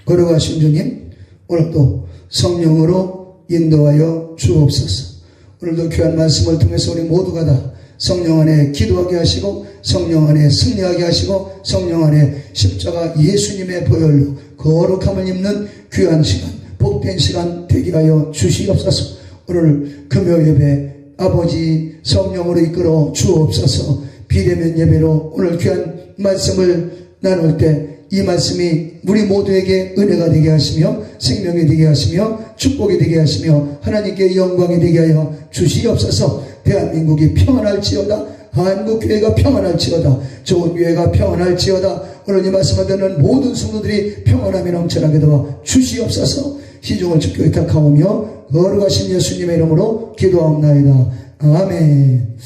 거룩하신 주님, 오늘도 성령으로 인도하여 주옵소서. 오늘도 귀한 말씀을 통해서 우리 모두가 다 성령 안에 기도하게 하시고, 성령 안에 승리하게 하시고, 성령 안에 십자가 예수님의 보혈로 거룩함을 입는 귀한 시간, 복된 시간 되게 하여 주시옵소서. 오늘 금요 예배 아버지 성령으로 이끌어 주옵소서. 비대면 예배로 오늘 귀한 말씀을 나눌 때 이 말씀이 우리 모두에게 은혜가 되게 하시며 생명이 되게 하시며 축복이 되게 하시며 하나님께 영광이 되게 하여 주시옵소서. 대한민국이 평안할지어다. 한국교회가 평안할지어다. 좋은 교회가 평안할지어다. 오늘 이 말씀을 듣는 모든 성도들이 평안함이 넘쳐나게 도와 주시옵소서. 시종을 주께 의탁하오며 거룩하신 예수님의 이름으로 기도하옵나이다. 아멘.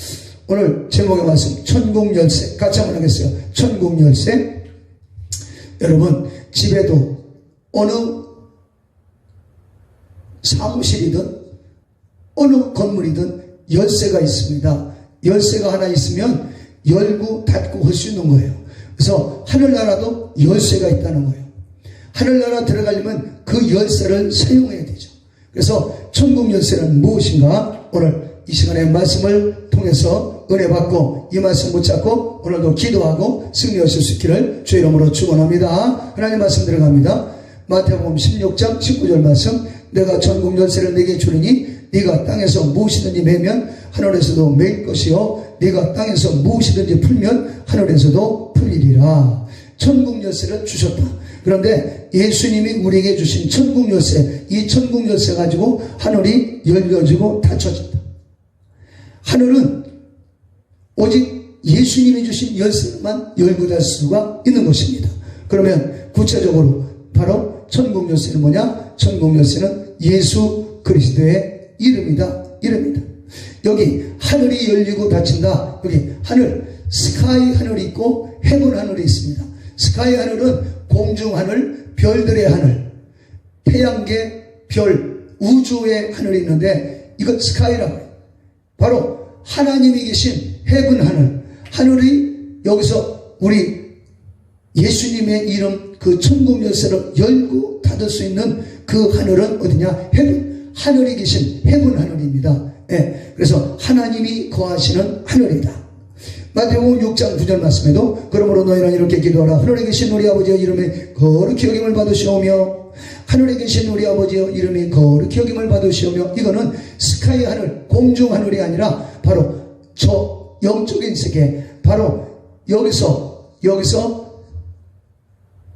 오늘 제목의 말씀 천국 열쇠 같이 한번 하겠어요. 천국 열쇠. 여러분 집에도 어느 사무실이든 어느 건물이든 열쇠가 있습니다. 열쇠가 하나 있으면 열고 닫고 할 수 있는 거예요. 그래서 하늘나라도 열쇠가 있다는 거예요. 하늘나라 들어가려면 그 열쇠를 사용해야 되죠. 그래서 천국 열쇠는 무엇인가? 오늘 이 시간에 말씀을 통해서 은혜 받고 이 말씀 붙잡고 오늘도 기도하고 승리하실 수 있기를 주의 이름으로 축원합니다. 하나님 말씀 들어갑니다. 마태복음 16장 19절 말씀. 내가 천국 열쇠를 네게 주리니 네가 땅에서 무엇이든지 매면 하늘에서도 매일 것이요 네가 땅에서 무엇이든지 풀면 하늘에서도 풀리리라. 천국 열쇠를 주셨다. 그런데 예수님이 우리에게 주신 천국 열쇠, 이 천국 열쇠 가지고 하늘이 열려지고 닫혀진다. 하늘은 오직 예수님이 주신 열쇠만 열고 닫을 수가 있는 것입니다. 그러면 구체적으로 바로 천국 열쇠는 뭐냐? 천국 열쇠는 예수 그리스도의 이름이다. 여기 하늘이 열리고 닫힌다. 여기 하늘, 스카이 하늘이 있고 헤븐 하늘이 있습니다. 스카이 하늘은 공중 하늘, 별들의 하늘, 태양계, 별, 우주의 하늘이 있는데 이것 스카이라고 해요. 바로 하나님이 계신 헤븐 하늘, 하늘이 여기서 우리 예수님의 이름 그 천국 열쇠를 열고 닫을 수 있는 그 하늘은 어디냐? 헤븐, 하늘이 계신 헤븐 하늘입니다. 예, 그래서 하나님이 거하시는 하늘이다. 마태복음 6장 9절 말씀에도 그러므로 너희는 이렇게 기도하라. 하늘에 계신 우리 아버지의 이름에 거룩히 여김을 받으시오며, 하늘에 계신 우리 아버지의 이름이 거룩히 여김을 받으시오며. 이거는 스카이 하늘, 공중 하늘이 아니라 바로 저 영적인 세계, 바로 여기서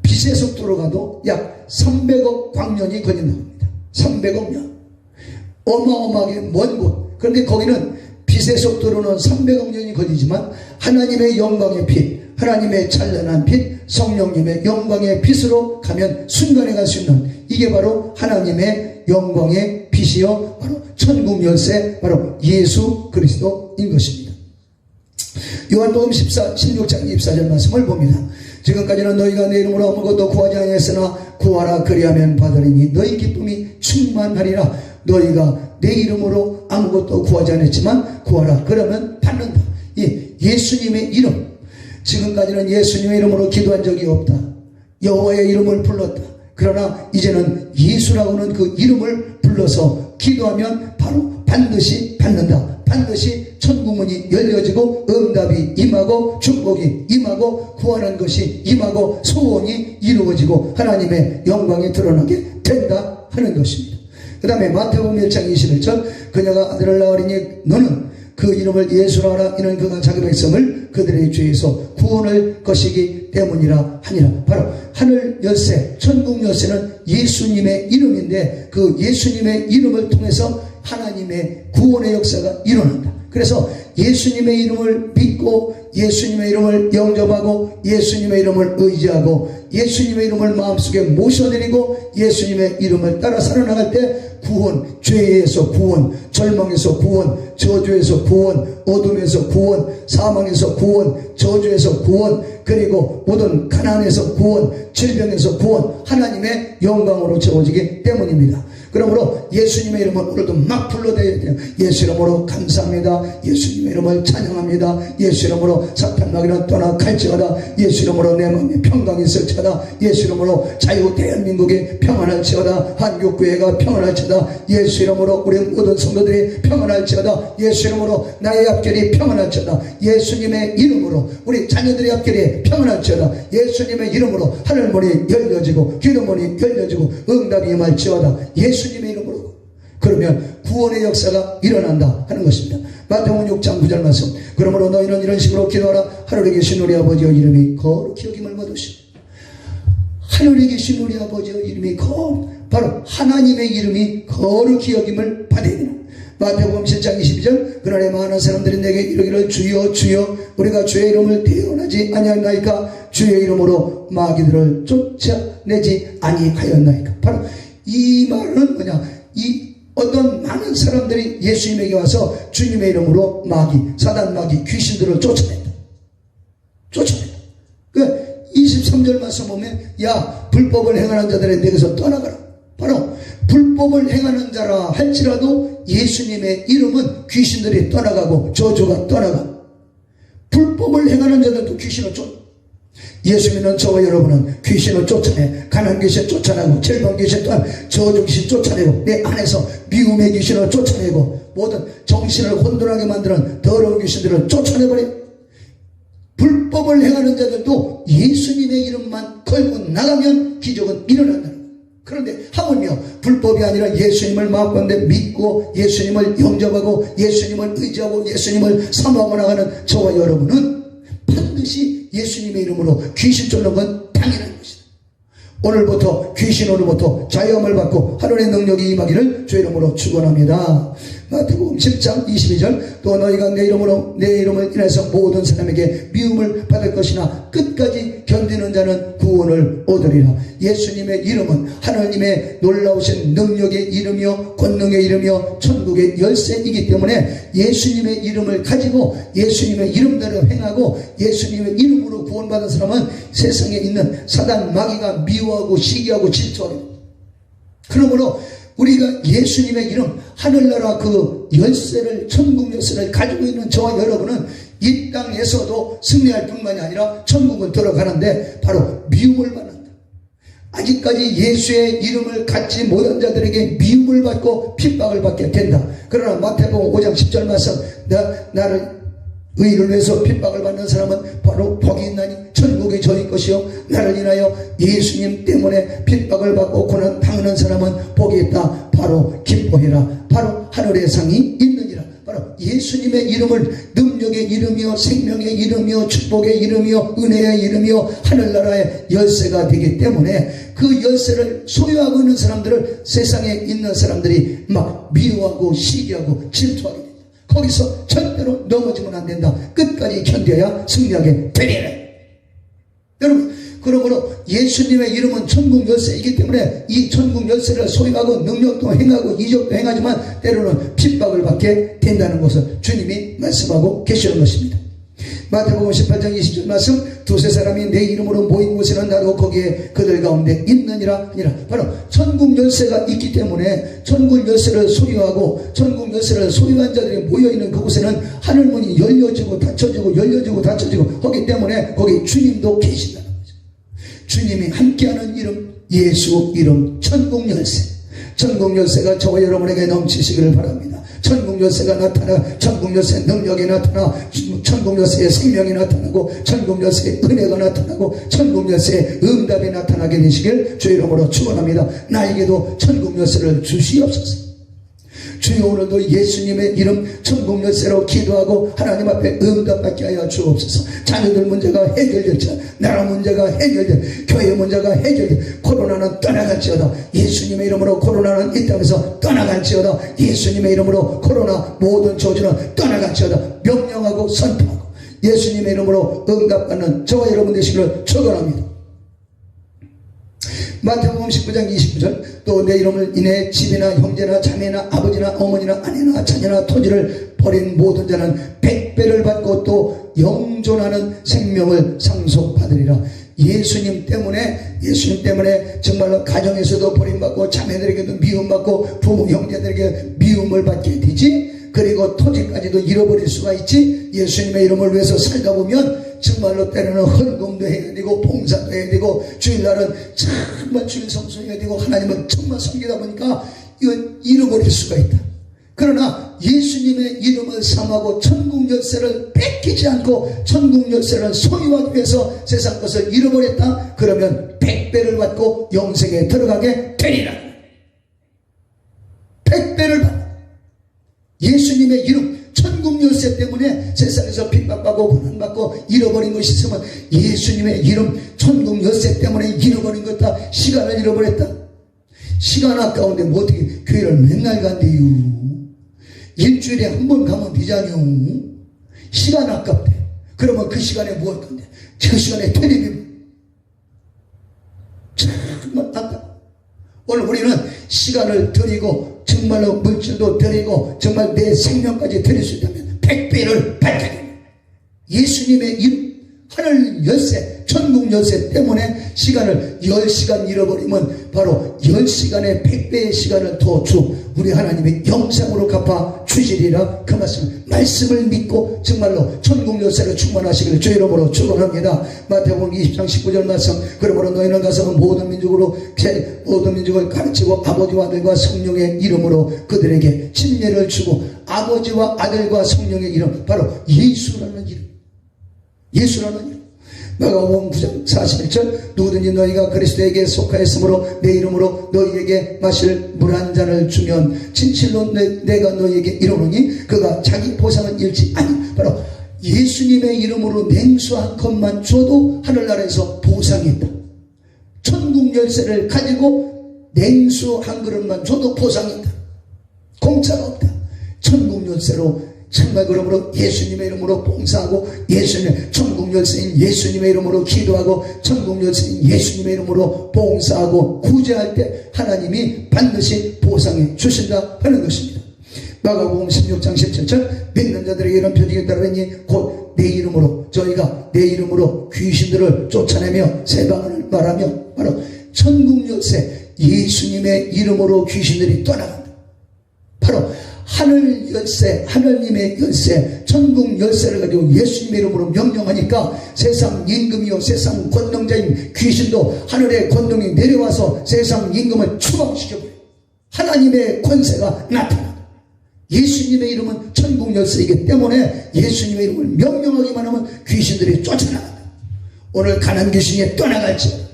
빛의 속도로 가도 약 300억 광년이 걸린다고 합니다. 300억 년. 어마어마하게 먼 곳. 그런데 거기는 빛의 속도로는 300억 년이 걸리지만 하나님의 영광의 빛, 하나님의 찬란한 빛, 성령님의 영광의 빛으로 가면 순간에 갈 수 있는, 이게 바로 하나님의 영광의 빛이요 바로 천국 열쇠, 바로 예수 그리스도인 것입니다. 요한복음 16장 24절 말씀을 봅니다. 지금까지는 너희가 내 이름으로 아무것도 구하지 아니했으나 구하라 그리하면 받으리니 너희 기쁨이 충만하리라. 너희가 내 이름으로 아무것도 구하지 않았지만 구하라 그러면 받는다. 예수님의 이름. 지금까지는 예수님의 이름으로 기도한 적이 없다. 여호와의 이름을 불렀다. 그러나 이제는 예수라고는 그 이름을 불러서 기도하면 바로 반드시 받는다. 반드시 천국문이 열려지고 응답이 임하고 축복이 임하고 구하는 것이 임하고 소원이 이루어지고 하나님의 영광이 드러나게 된다 하는 것입니다. 그 다음에 마태복음 1장 21절 그녀가 아들을 낳으리니 너는 그 이름을 예수라 하라. 이는 그가 자기 백성을 그들의 죄에서 구원할 것이기 때문이라 하니라. 바로 하늘 열쇠, 천국 열쇠는 예수님의 이름인데 그 예수님의 이름을 통해서 하나님의 구원의 역사가 일어난다. 그래서 예수님의 이름을 믿고 예수님의 이름을 영접하고 예수님의 이름을 의지하고 예수님의 이름을 마음속에 모셔드리고 예수님의 이름을 따라 살아나갈 때 구원, 죄에서 구원, 절망에서 구원, 저주에서 구원, 어둠에서 구원, 사망에서 구원, 저주에서 구원, 그리고 모든 가난에서 구원, 질병에서 구원, 하나님의 영광으로 채워지기 때문입니다. 그러므로 예수님의 이름을 오늘도 막 불러대야 돼요. 예수 이름으로 감사합니다. 예수님의 이름을 찬양합니다. 예수 이름으로 사탄 마귀는 떠나갈지어다. 예수 이름으로 내 마음에 평강이 있을지어다. 예수 이름으로 자유 대한민국이 평안할지어다. 한국교회가 평안할지어다. 예수 이름으로 우리 모든 성도들이 평안할지어다. 예수 이름으로 나의 앞길이 평안할지어다. 예수님의 이름으로 우리 자녀들의 앞길이 평안할지어다. 예수님의 이름으로 하늘문이 열려지고 기도문이 열려지고 응답이 임할지어다. 예수님의 이름으로. 그러면 구원의 역사가 일어난다 하는 것입니다. 마태복음 6장 9절 말씀. 그러므로 너희는 이런 식으로 기도하라. 하늘에 계신 우리 아버지의 이름이 거룩히 여김을 받으시고. 하늘에 계신 우리 아버지의 이름이 바로 하나님의 이름이 거룩히 여김을 받아야 되는. 마태복음 7장 22절. 그날에 많은 사람들이 내게 이르기를 주여 주여 우리가 주의 이름을 대언하지 아니하였나이까 주의 이름으로 마귀들을 쫓아내지 아니하였나이까. 바로 이 말은 뭐냐, 이 어떤 많은 사람들이 예수님에게 와서 주님의 이름으로 마귀, 사단 마귀, 귀신들을 쫓아낸다. 그 23절 말씀 보면 야 불법을 행하는 자들의 내게서 떠나가라. 바로 불법을 행하는 자라 할지라도 예수님의 이름은 귀신들이 떠나가고 저주가 떠나가. 불법을 행하는 자들도 귀신을 쫓아. 예수 믿는 저와 여러분은 귀신을 쫓아내, 가난 귀신 쫓아내고, 절망 귀신 또한 저주 귀신 쫓아내고, 내 안에서 미움의 귀신을 쫓아내고, 모든 정신을 혼돈하게 만드는 더러운 귀신들을 쫓아내버려. 불법을 행하는 자들도 예수님의 이름만 걸고 나가면 기적은 일어난다는 거예요. 그런데 하물며 불법이 아니라 예수님을 마음가운데 믿고 예수님을 영접하고 예수님을 의지하고 예수님을 사모하고 나가는 저와 여러분은 반드시 예수님의 이름으로 귀신 쫓는 건 당연한 것이다. 오늘부터 자유함을 받고 하늘의 능력이 임하기를 주의 이름으로 축원합니다. 마태복음 10장 22절. 또 너희가 내 이름을 인해서 모든 사람에게 미움을 받을 것이나 끝까지 견디는 자는 구원을 얻으리라. 예수님의 이름은 하나님의 놀라우신 능력의 이름이요 권능의 이름이요 천국의 열쇠이기 때문에 예수님의 이름을 가지고 예수님의 이름대로 행하고 예수님의 이름으로 구원받은 사람은 세상에 있는 사단 마귀가 미워하고 시기하고 질투하게 됩니다. 그러므로 우리가 예수님의 이름, 하늘나라 그 열쇠를, 천국 열쇠를 가지고 있는 저와 여러분은 이 땅에서도 승리할 뿐만이 아니라 천국을 들어가는데 바로 미움을 받는다. 아직까지 예수의 이름을 갖지 못한 자들에게 미움을 받고 핍박을 받게 된다. 그러나 마태복음 5장 10절 말씀, 나를 의를 위해서 핍박을 받는 사람은 바로 복이 있나니 천국이 저희 것이요 나를 인하여 예수님 때문에 핍박을 받고 고난 당하는 사람은 복이 있다. 바로 기뻐해라. 바로 하늘의 상이 있느니라. 바로 예수님의 이름을 능력의 이름이요 생명의 이름이요 축복의 이름이요 은혜의 이름이요 하늘나라의 열쇠가 되기 때문에 그 열쇠를 소유하고 있는 사람들을 세상에 있는 사람들이 막 미워하고 시기하고 질투하게 된다. 거기서 절대로 넘어지면 안 된다. 끝까지 견뎌야 승리하게 되리라. 여러분, 그러므로 예수님의 이름은 천국 열쇠이기 때문에 이 천국 열쇠를 소유하고 능력도 행하고 이적도 행하지만 때로는 핍박을 받게 된다는 것을 주님이 말씀하고 계시는 것입니다. 마태복음 18장 20절 말씀. 두세 사람이 내 이름으로 모인 곳에는 나도 거기에 그들 가운데 있느니라 하니라. 바로 천국 열쇠가 있기 때문에 천국 열쇠를 소유하고 천국 열쇠를 소유한 자들이 모여있는 그곳에는 하늘문이 열려지고 닫혀지고 열려지고 닫혀지고 하기 때문에 거기 주님도 계신다는 거죠. 주님이 함께하는 이름, 예수 이름, 천국 열쇠. 천국 열쇠가 저와 여러분에게 넘치시기를 바랍니다. 천국 열쇠가 나타나 천국 열쇠의 능력이 나타나 천국 열쇠의 생명이 나타나고 천국 열쇠의 은혜가 나타나고 천국 열쇠의 응답이 나타나게 되시길 주의 이름으로 축원합니다. 나에게도 천국 열쇠를 주시옵소서. 주여 오늘도 예수님의 이름 천국 열쇠로 기도하고 하나님 앞에 응답받게 하여 주옵소서. 자녀들 문제가 해결될지어다. 나라 문제가 해결될, 교회 문제가 해결될, 코로나는 떠나갈지어다. 예수님의 이름으로 코로나는 이 땅에서 떠나갈지어다. 예수님의 이름으로 코로나 모든 저주는 떠나갈지어다. 명령하고 선포하고 예수님의 이름으로 응답받는 저와 여러분 되시기를 축원합니다. 마태복음 19장 29절. 또 내 이름을 인해 집이나 형제나 자매나 아버지나 어머니나 아내나 자녀나 토지를 버린 모든 자는 100배를 받고 또 영존하는 생명을 상속받으리라. 예수님 때문에 정말로 가정에서도 버림받고 자매들에게도 미움받고 부모 형제들에게 미움을 받게 되지. 그리고 토지까지도 잃어버릴 수가 있지. 예수님의 이름을 위해서 살다 보면 정말로 때로는 헌금도 해야 되고 봉사도 해야 되고 주일날은 정말 주일 성수해야 되고 하나님을 정말 섬기다 보니까 이건 잃어버릴 수가 있다. 그러나 예수님의 이름을 삼하고 천국 열쇠를 뺏기지 않고 천국 열쇠를 소유하기 위해서 세상 것을 잃어버렸다. 그러면 100배를 받고 영생에 들어가게 되리라. 100배를 받아. 예수님의 이름, 천국 열쇠 때문에 세상에서 핍박받고 고난받고 잃어버린 것이 있으면 예수님의 이름, 천국 열쇠 때문에 잃어버린 것다. 시간을 잃어버렸다. 시간 아까운데 뭐 어떻게 교회를 맨날 간대요. 일주일에 한 번 가면 되잖요. 시간 아깝대. 그러면 그 시간에 뭐 할 건데? 그 시간에 텔레비전. 정말 아깝다. 오늘 우리는 시간을 드리고 정말로 물질도 드리고 정말 내 생명까지 드릴 수 있다면 100배를 받게 됩니다. 예수님의 이름, 하늘 열쇠, 천국 열쇠 때문에 시간을 10시간 잃어버리면 바로 10시간에 100배의 시간을 더 주 우리 하나님의 영생으로 갚아 주시리라. 그 말씀을 믿고 정말로 천국 열쇠를 충만하시기를 주 이름으로 축원합니다. 마태복음 20장 19절 말씀. 그러므로 너희는 가서 모든 민족을 가르치고 아버지와 아들과 성령의 이름으로 그들에게 침례를 주고 아버지와 아들과 성령의 이름, 바로 예수라는 이름. 예수라는 이름. 마가복음 9장 41절 누구든지 너희가 그리스도에게 속하였으므로 내 이름으로 너희에게 마실 물 한 잔을 주면 진실로 내가 너희에게 이르노니 그가 자기 보상을 잃지 아니. 바로 예수님의 이름으로 냉수 한 컵만 줘도 하늘나라에서 보상이 있다. 천국 열쇠를 가지고 냉수 한 그릇만 줘도 보상이 있다. 공짜가 없다. 천국 열쇠로 정말 그러므로 예수님의 이름으로 봉사하고 예수님의 천국 열쇠인 예수님의 이름으로 기도하고 천국 열쇠인 예수님의 이름으로 봉사하고 구제할 때 하나님이 반드시 보상해 주신다 하는 것입니다. 마가복음 16장 17절 믿는 자들에게 이런 표징이 따르니 곧 내 이름으로 저희가 내 이름으로 귀신들을 쫓아내며 새 방언을 말하며 바로 천국 열쇠 예수님의 이름으로 귀신들이 떠나간다. 바로 하늘 열쇠, 하나님의 열쇠, 천국 열쇠를 가지고 예수님의 이름으로 명령하니까 세상 임금이요 세상 권능자인 귀신도 하늘의 권능이 내려와서 세상 임금을 추방시켜버려요. 하나님의 권세가 나타나. 예수님의 이름은 천국 열쇠이기 때문에 예수님의 이름을 명령하기만 하면 귀신들이 쫓아나간다. 오늘 가난 귀신이 떠나갈지어다.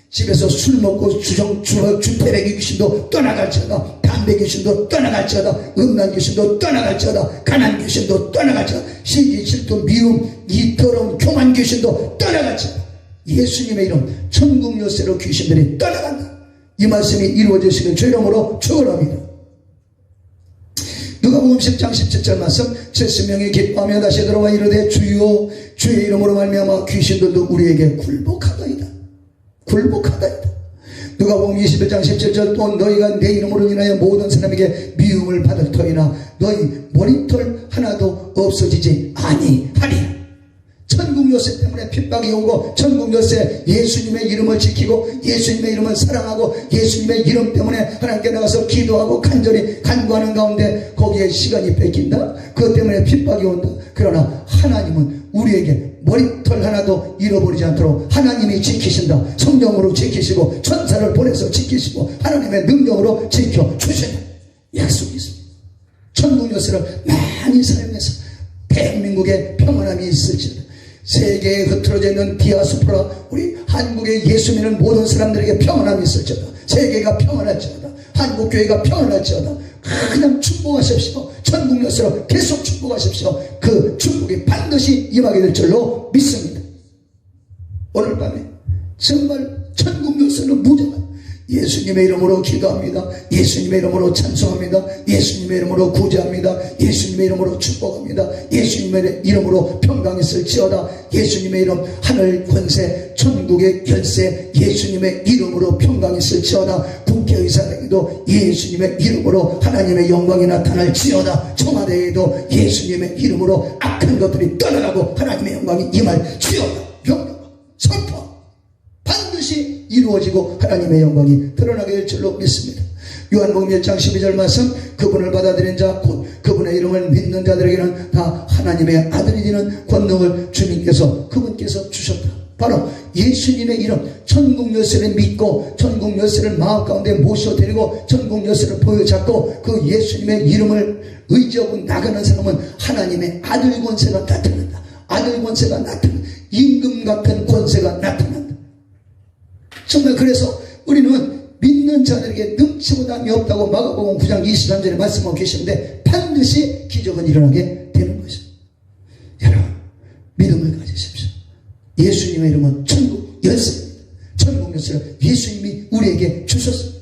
집에서 술 먹고 주패배기 귀신도 떠나갈지어다. 담배 귀신도 떠나갈지어다. 음란 귀신도 떠나갈지어다. 가난 귀신도 떠나갈지어다. 시기 질투 미움 이 더러운 교만 귀신도 떠나갈지어다. 예수님의 이름 천국 열쇠로 귀신들이 떠나간다. 이 말씀이 이루어지시길 주 이름으로 축원합니다. 누가복음 10장 17절 말씀 70명이 기뻐하며 다시 들어와 이르되 주여 주의 이름으로 말미암아 귀신들도 우리에게 굴복하더이다. 굴복하다이다. 누가복음 21장 17절 또 너희가 내 이름으로 인하여 모든 사람에게 미움을 받을 터이나 너희 머리털 하나도 없어지지 아니하리라. 천국 열쇠 때문에 핍박이 오고 천국 열쇠 예수님의 이름을 지키고 예수님의 이름을 사랑하고 예수님의 이름 때문에 하나님께 나가서 기도하고 간절히 간구하는 가운데 거기에 시간이 뺏긴다. 그것 때문에 핍박이 온다. 그러나 하나님은 우리에게 머리털 하나도 잃어버리지 않도록 하나님이 지키신다. 성령으로 지키시고 천사를 보내서 지키시고 하나님의 능력으로 지켜주신다. 약속이 있습니다. 천국 열쇠를 많이 사용해서 대한민국에 평안함이 있을지어다. 세계에 흐트러져 있는 디아스포라 우리 한국에 예수 믿는 모든 사람들에게 평안함이 있을지어다. 세계가 평안할지어다. 한국교회가 평안할지어다. 그냥 축복하십시오. 천국 열쇠로 계속 축복하십시오. 그 축복이 반드시 임하게 될 줄로 믿습니다. 오늘 밤에 정말 천국 열쇠는 무죄다. 예수님의 이름으로 기도합니다. 예수님의 이름으로 찬송합니다. 예수님의 이름으로 구제합니다. 예수님의 이름으로 축복합니다. 예수님의 이름으로 평강이 있을지어다. 예수님의 이름 하늘 권세 천국의 열쇠 예수님의 이름으로 평강이 있을지어다. 국회의사에게도 예수님의 이름으로 하나님의 영광이 나타날지어다. 청와대에도 예수님의 이름으로 악한 것들이 떠나가고 하나님의 영광이 임할지어다. 명령 선포 이루어지고 하나님의 영광이 드러나게 될 줄로 믿습니다. 요한복음 1장 12절 말씀, 그분을 받아들인 자 곧 그분의 이름을 믿는 자들에게는 다 하나님의 아들이 되는 권능을 주님께서 그분께서 주셨다. 바로 예수님의 이름, 천국 열쇠를 믿고 천국 열쇠를 마음 가운데 모셔드리고 천국 열쇠를 보여잡고 그 예수님의 이름을 의지하고 나가는 사람은 하나님의 아들 권세가 나타난다. 아들 권세가 나타난다. 임금 같은 권세가 나타난다. 정말 그래서 우리는 믿는 자들에게 능치고 남이 없다고 마가복음 9장 23절에 말씀하고 계시는데 반드시 기적은 일어나게 되는 것입니다. 여러분, 믿음을 가지십시오. 예수님의 이름은 천국 열쇠입니다. 천국 열쇠를 예수님이 우리에게 주셨습니다.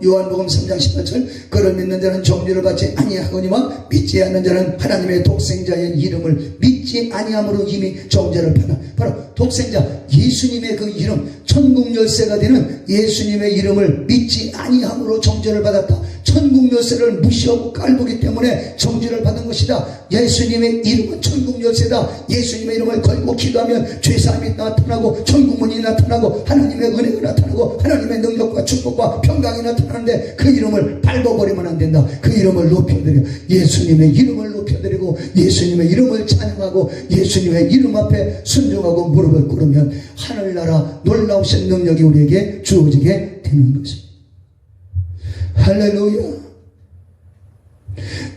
요한복음 3장 18절, 그를 믿는 자는 정죄를 받지 아니하거니와 믿지 않는 자는 하나님의 독생자의 이름을 믿지 아니함으로 이미 정죄를 받아. 바로 독생자 예수님의 그 이름, 천국 열쇠가 되는 예수님의 이름을 믿지 아니함으로 정죄를 받았다. 천국 열쇠를 무시하고 깔보기 때문에 정죄를 받은 것이다. 예수님의 이름은 천국 열쇠다. 예수님의 이름을 걸고 기도하면 죄사함이 나타나고 천국문이 나타나고 하나님의 은혜가 나타나고 하나님의 능력과 축복과 평강이 나타나는데 그 이름을 밟아버리면 안 된다. 그 이름을 높여드려 예수님의 이름을 높여드리고 예수님의 이름을 찬양하고 예수님의 이름 앞에 순종하고 무릎을 꿇으면 하늘나라 놀라우신 능력이 우리에게 주어지게 되는 것입니다. 할렐루야.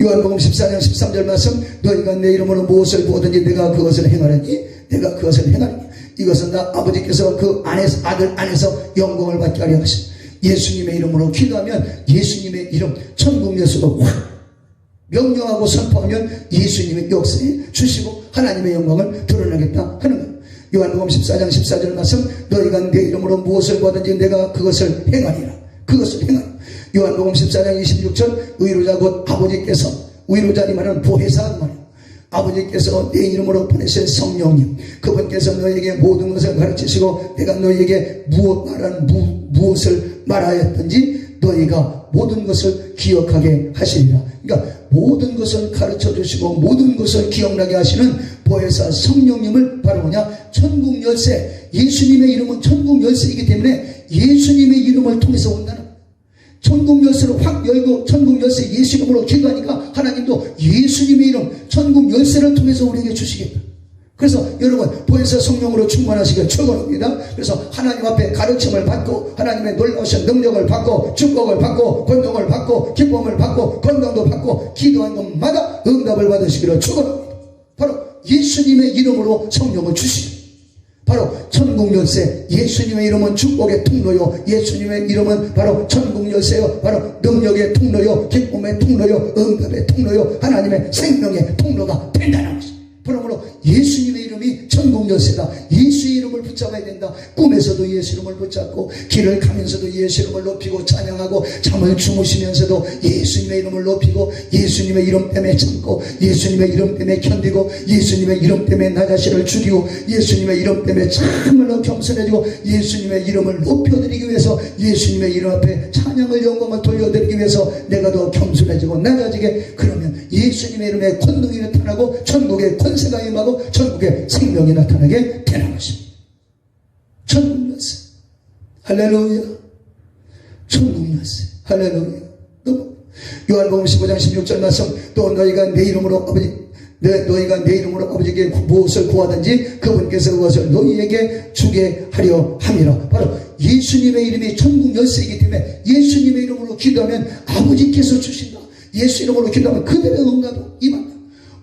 요한복음 14장 13절 말씀, 너희가 내 이름으로 무엇을 구하든지 내가 그것을 행하리니 내가 그것을 행하리니 이것은 다 아버지께서 그 안에서 아들 안에서 영광을 받게 하려 하십니다. 예수님의 이름으로 기도하면 예수님의 이름 천국 열쇠로 확 명령하고 선포하면 예수님의 역사에 주시고 하나님의 영광을 드러나겠다 하는 거예요. 요한복음 14장 14절 말씀, 너희가 내 이름으로 무엇을 구하든지 내가 그것을 행하리라. 그것을 행하리라. 요한복음 14장 26절, 의로자 곧 아버지께서, 의로자 이 말은 보혜사 말이에요. 아버지께서 내 이름으로 보내신 성령님, 그분께서 너에게 모든 것을 가르치시고 내가 너에게 무엇을 말하였든지 너희가 모든 것을 기억하게 하시리라. 그러니까 모든 것을 가르쳐 주시고 모든 것을 기억나게 하시는 보혜사 성령님을 바로 뭐냐? 천국 열쇠. 예수님의 이름은 천국 열쇠이기 때문에 예수님의 이름을 통해서 온다는, 천국 열쇠를 확 열고 천국 열쇠 예수 이름으로 기도하니까 하나님도 예수님의 이름 천국 열쇠를 통해서 우리에게 주시겠다. 그래서 여러분 보혜사 성령으로 충만하시길 축원합니다. 그래서 하나님 앞에 가르침을 받고 하나님의 놀라우신 능력을 받고 축복을 받고 권능을 받고 기쁨을 받고 건강도 받고 기도한 것마다 응답을 받으시기를 축원합니다. 바로 예수님의 이름으로 성령을 주시고 바로 천국 열쇠. 예수님의 이름은 축복의 통로요, 예수님의 이름은 바로 천국 열쇠요, 바로 능력의 통로요, 기쁨의 통로요, 응답의 통로요, 하나님의 생명의 통로가 된다는 것입니다. 그러므로 예수님의 이름이 천국 열쇠다. 예수의 이름을 붙잡아야 된다. 꿈에서도 예수 이름을 붙잡고 길을 가면서도 예수 이름을 높이고 찬양하고 잠을 주무시면서도 예수님의 이름을 높이고 예수님의 이름 때문에 참고 예수님의 이름 때문에 견디고 예수님의 이름 때문에 나 자신을 죽이고 예수님의 이름 때문에 참말로 겸손해지고 예수님의 이름을 높여드리기 위해서 예수님의 이름 앞에 찬양을 영광을 돌려드리기 위해서 내가 더 겸손해지고 낮아지게, 그러면 예수님의 이름에 권능이 나타나고 천국의 권세가 임하고 천국의 생명이 나타나게 되는 것입니다. 천국 열쇠. 할렐루야. 천국 열쇠. 할렐루야. 요한복음 15장 16절 말씀, 또 너희가 내 이름으로 아버지께 무엇을 구하든지 그분께서 그것을 너희에게 주게 하려 함이라. 바로 예수님의 이름이 천국 열쇠이기 때문에 예수님의 이름으로 기도하면 아버지께서 주신다. 예수 이름으로 기도하면 그들의 응답이 임한다.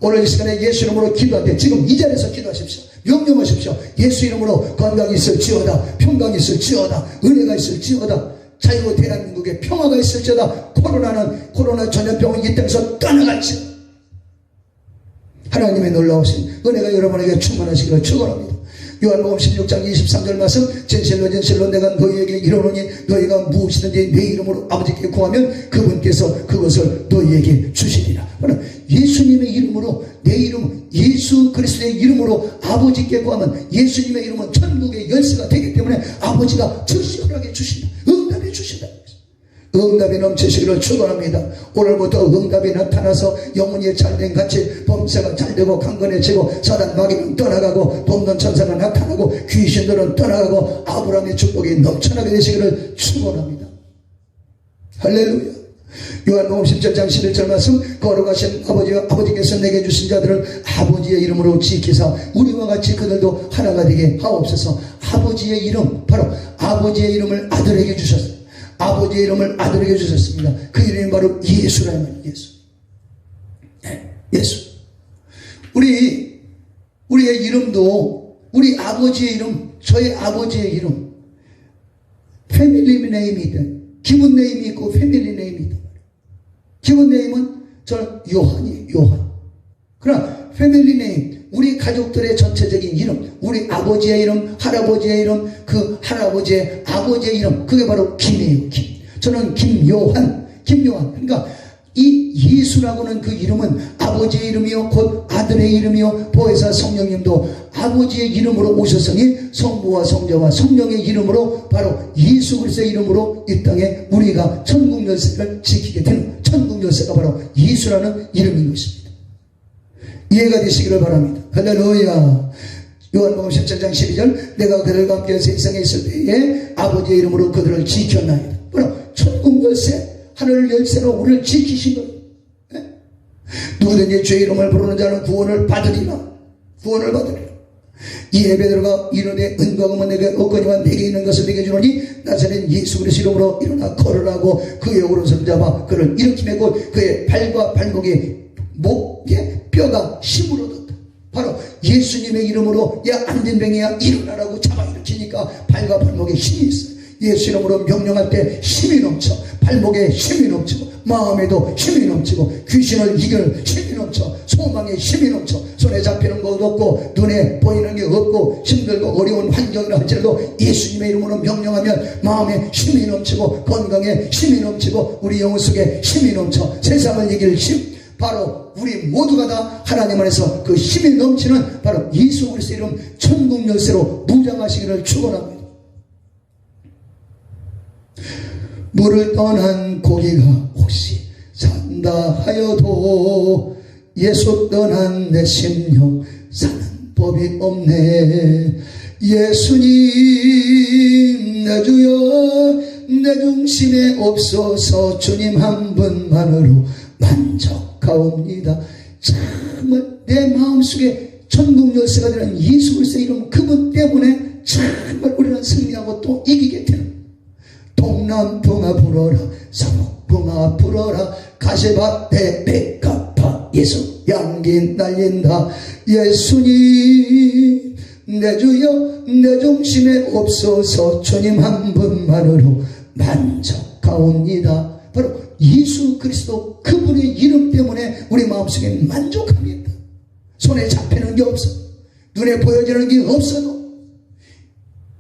오늘 이 시간에 예수 이름으로 기도할 때 지금 이 자리에서 기도하십시오. 명령하십시오. 예수 이름으로 건강이 있을지어다, 평강이 있을지어다, 은혜가 있을지어다, 자유 대한민국에 평화가 있을지어다, 코로나 전염병은 이 땅에서 떠나갈지어다. 하나님의 놀라우신 은혜가 여러분에게 충만하시기를 축원합니다. 요한복음 16장 23절 말씀, 진실로 내가 너희에게 이르노니 너희가 무엇이든지 내 이름으로 아버지께 구하면 그분께서 그것을 너희에게 주시리라. 예수님의 이름으로, 내 이름 예수 그리스도의 이름으로 아버지께 구하면 예수님의 이름은 천국의 열쇠가 되기 때문에 아버지가 즉시 허락해 주신다. 응답해 주신다. 응답이 넘치시기를 축원합니다. 오늘부터 응답이 나타나서 영혼이 잘된 같이 범사가 잘되고 강건해지고 사단 마귀는 떠나가고 돕는 천사가 나타나고 귀신들은 떠나가고 아브라함의 축복이 넘쳐나게 되시기를 축원합니다. 할렐루야. 요한복음 17장 11절 말씀, 거룩하신 아버지께서 내게 주신 자들을 아버지의 이름으로 지키사 우리와 같이 그들도 하나가 되게 하옵소서. 아버지의 이름, 바로 아버지의 이름을 아들에게 주셨어요. 아버지의 이름을 아들에게 주셨습니다. 그 이름이 바로 예수라는 말이에요. 예수. 예수. 우리의 이름도, 우리 아버지의 이름, 저희 아버지의 이름, 패밀리 네임이다. 기본 네임이 있고 패밀리 네임이다. 기본 네임은 저는 요한이에요. 요한. 그러나 패밀리 네임, 우리 가족들의 전체적인 이름, 우리 아버지의 이름, 할아버지의 이름, 그 할아버지의 아버지의 이름, 그게 바로 김이에요. 김. 저는 김요한. 그러니까 이 예수라고는 그 이름은 아버지의 이름이요 곧 아들의 이름이요 보혜사 성령님도 아버지의 이름으로 오셨으니 성부와 성자와 성령의 이름으로 바로 예수 그리스도의 이름으로 이 땅에 우리가 천국 열쇠를 지키게 되는 천국 열쇠가 바로 예수라는 이름인 것입니다. 이해가 되시기를 바랍니다. 할렐루야. 요한복음 17장 12절, 내가 그들과 함께 세상에 있을 때에 아버지의 이름으로 그들을 지켰나이다. 바로 천국 열쇠, 하늘 열쇠로 우리를 지키신 것. 누구든지 주의 이름을 부르는 자는 구원을 받으리라. 구원을 받으리라. 이 예배 들어가 이름의 은과 금은 내게 없거니와 내게 있는 것을 내게 주노니 나사렛 예수 그리스도 이름으로 일어나 걸으라고 그의 오른손 잡아 그를 일으키며 곧 그의 발과 발목에 목에 뼈가 힘을 얻었다. 바로 예수님의 이름으로 야 안진뱅이야 일어나라고 잡아 일으키니까 발과 발목에 힘이 있어요. 예수 이름으로 명령할 때 힘이 넘쳐, 발목에 힘이 넘치고 마음에도 힘이 넘치고 귀신을 이길 힘이 넘쳐, 소망에 힘이 넘쳐, 손에 잡히는 것도 없고 눈에 보이는 게 없고 힘들고 어려운 환경이라 할지라도 예수님의 이름으로 명령하면 마음에 힘이 넘치고 건강에 힘이 넘치고 우리 영혼 속에 힘이 넘쳐 세상을 이길 힘, 바로 우리 모두가 다 하나님 안에서 그 힘이 넘치는 바로 예수 그리스도 이름 천국 열쇠로 무장하시기를 축원합니다. 물을 떠난 고기가 혹시 산다 하여도 예수 떠난 내 심령 사는 법이 없네. 예수님 내 주여 내 중심에 없어서 주님 한 분만으로 만족하옵니다. 정말 내 마음속에 천국 열쇠가 되는 예수 그리스도의 이름, 그분 때문에 정말 우리는 승리하고 또 이기게 되는, 동남풍아 불어라 서북풍아 불어라 가시밭에 백합화 예수 양기 날린다. 예수님 내 주여 내 중심에 없어서 주님 한 분만으로 만족하옵니다. 바로 예수 그리스도 그분의 이름 때문에 우리 마음속에 만족합니다. 손에 잡히는 게 없어, 눈에 보여지는 게 없어도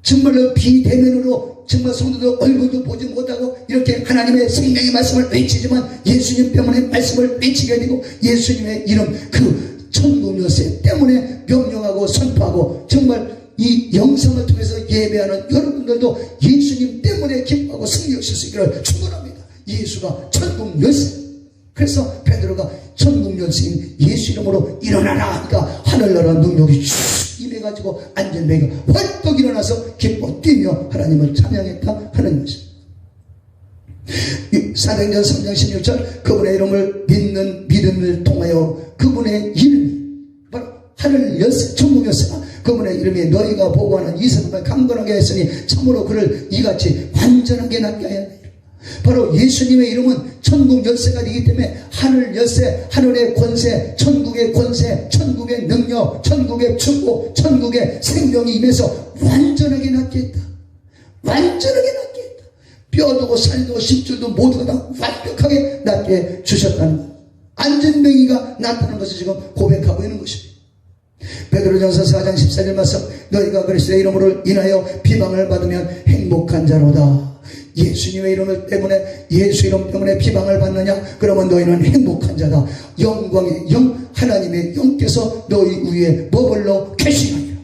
정말로 비대면으로 정말 성도들 얼굴도 보지 못하고 이렇게 하나님의 생명의 말씀을 외치지만 예수님 때문에 말씀을 외치게 되고 예수님의 이름 그 천국 열쇠 때문에 명령하고 선포하고 정말 이 영상을 통해서 예배하는 여러분들도 예수님 때문에 기뻐하고 승리하실 수 있기를 축원합니다. 예수가 천국 열쇠. 그래서 베드로가 천국 열쇠인 예수 이름으로 일어나라 하니까 하늘나라 능력이 쭉 임해가지고 안전뱅이가 활떡 일어나서 기뻐 뛰며 하나님을 찬양했다 하는 것입니다. 사도행전 3장 16절, 그분의 이름을 믿는 믿음을 통하여 그분의 이름이 바로 하늘 열쇠 천국 열쇠가 그분의 이름이 너희가 보고하는 이 사람을 강건하게 했으니 참으로 그를 이같이 완전하게 낫게 하였다. 바로 예수님의 이름은 천국 열쇠가 되기 때문에 하늘 열쇠, 하늘의 권세, 천국의 권세, 천국의 능력, 천국의 축복, 천국의 생명이 임해서 완전하게 낫게 했다. 완전하게 낫게 했다. 뼈도 살도 심줄도 모두가 다 완벽하게 낫게 주셨다는 것. 안전뱅이가 나타난 것을 지금 고백하고 있는 것입니다. 베드로전서 4장 14절 말씀, 너희가 그리스도의 이름으로 인하여 비방을 받으면 행복한 자로다. 예수님의 이름 때문에, 예수 이름 때문에 비방을 받느냐? 그러면 너희는 행복한 자다. 영광의 영, 하나님의 영께서 너희 위에 머물러 계시느니라.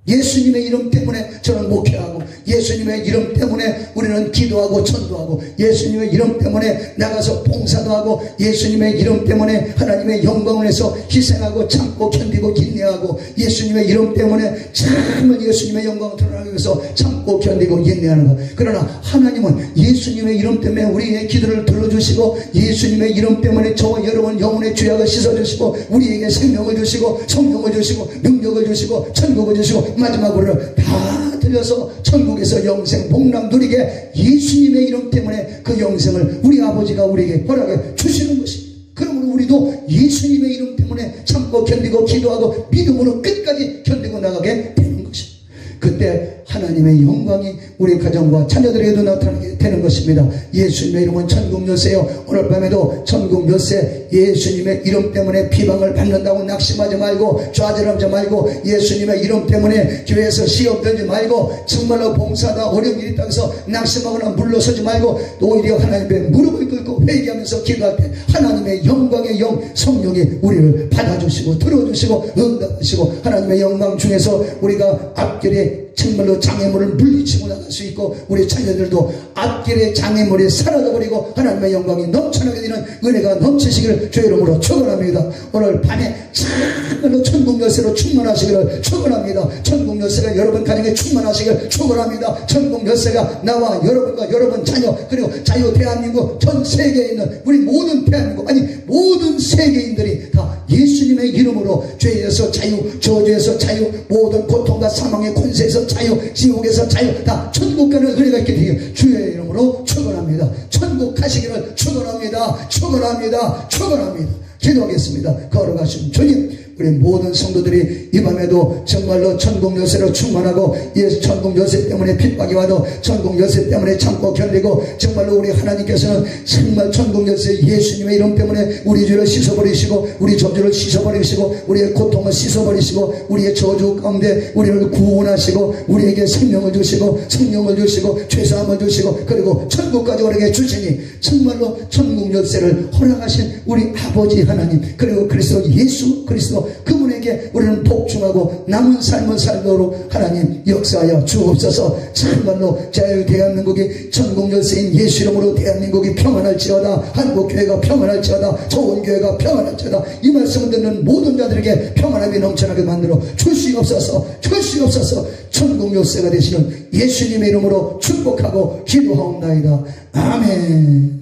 예수님의 이름 때문에 저는 목회하고 예수님의 이름 때문에 우리는 기도하고 전도하고, 예수님의 이름 때문에 나가서 봉사도 하고, 예수님의 이름 때문에 하나님의 영광을 위해서 희생하고 참고 견디고 인내하고, 예수님의 이름 때문에 참은 예수님의 영광을 드러나기 위해서 참고 견디고 인내하는 것. 그러나 하나님은 예수님의 이름 때문에 우리의 기도를 들어주시고, 예수님의 이름 때문에 저와 여러분 영혼의 죄악을 씻어주시고, 우리에게 생명을 주시고 성령을 주시고 능력을 주시고 천국을 주시고, 마지막으로는 다 들려서 천국에서 영생 복락 누리게 예수님의 이름 때문에 그 영생을 우리 아버지가 우리에게 허락해 주시는 것입니다. 그러므로 우리도 예수님의 이름 때문에 참고 견디고 기도하고 믿음으로 끝까지 견디고 나가게 되는 것입니다. 그때 하나님의 영광이 우리 가정과 자녀들에게도 나타나게 되는 것입니다. 예수님의 이름은 천국 열쇠요. 오늘 밤에도 천국 열쇠, 예수님의 이름 때문에 비방을 받는다고 낙심하지 말고 좌절하지 말고, 예수님의 이름 때문에 교회에서 시험 들지 말고, 정말로 봉사다 어려운 일이 있다고 해서 낙심하거나 물러서지 말고, 오히려 하나님의 무릎을 꿇고 회개하면서 기도할 때 하나님의 영광의 영 성령이 우리를 받아주시고 들어주시고 응답하시고, 하나님의 영광 중에서 우리가 앞길에 정말로 장애물을 물리치고 나갈 수 있고, 우리 자녀들도 앞길의 장애물이 사라져버리고 하나님의 영광이 넘쳐나게 되는 은혜가 넘치시기를 주의 이름으로 축원합니다. 오늘 밤에 정말로 천국 열쇠로 충만하시기를 축원합니다. 천국 열쇠가 여러분 가정에 충만하시기를 축원합니다. 천국 열쇠가 나와 여러분과 여러분 자녀, 그리고 자유 대한민국 전 세계에 있는 우리 모든 대한민국, 아니 모든 세계인들이 다 예수님의 이름으로 죄에서 자유, 저주에서 자유, 모든 고통과 사망의 권세에서 자유, 지옥에서 자유, 다 천국 가는 은혜가 있게 되길 주의 이름으로 축원합니다. 천국 가시기를 축원합니다. 축원합니다. 축원합니다. 기도하겠습니다. 걸어가신 주님, 우리 모든 성도들이 이 밤에도 정말로 천국 열쇠로 충만하고, 예수 천국 열쇠 때문에 핍박이 와도 천국 열쇠 때문에 참고 견디고, 정말로 우리 하나님께서는 정말 천국 열쇠 예수님의 이름 때문에 우리 죄를 씻어버리시고, 우리 저주를 씻어버리시고, 우리의 고통을 씻어버리시고, 우리의 저주 가운데 우리를 구원하시고, 우리에게 생명을 주시고 성령을 주시고 죄사함을 주시고, 그리고 천국까지 오게 주시니 정말로 천국 열쇠를 허락하신 우리 아버지 하나님, 그리고 그리스도 예수 그리스도 그분에게 우리는 복종하고 남은 삶을 살도록 하나님 역사하여 주옵소서. 정말로 자유 대한민국이 천국 열쇠인 예수 이름으로 대한민국이 평안할지어다, 한국교회가 평안할지어다, 좋은 교회가 평안할지어다. 이 말씀을 듣는 모든 자들에게 평안함이 넘쳐나게 만들어 주시옵소서. 주시옵소서. 천국 열쇠가 되시는 예수님의 이름으로 축복하고 기도하옵나이다. 아멘.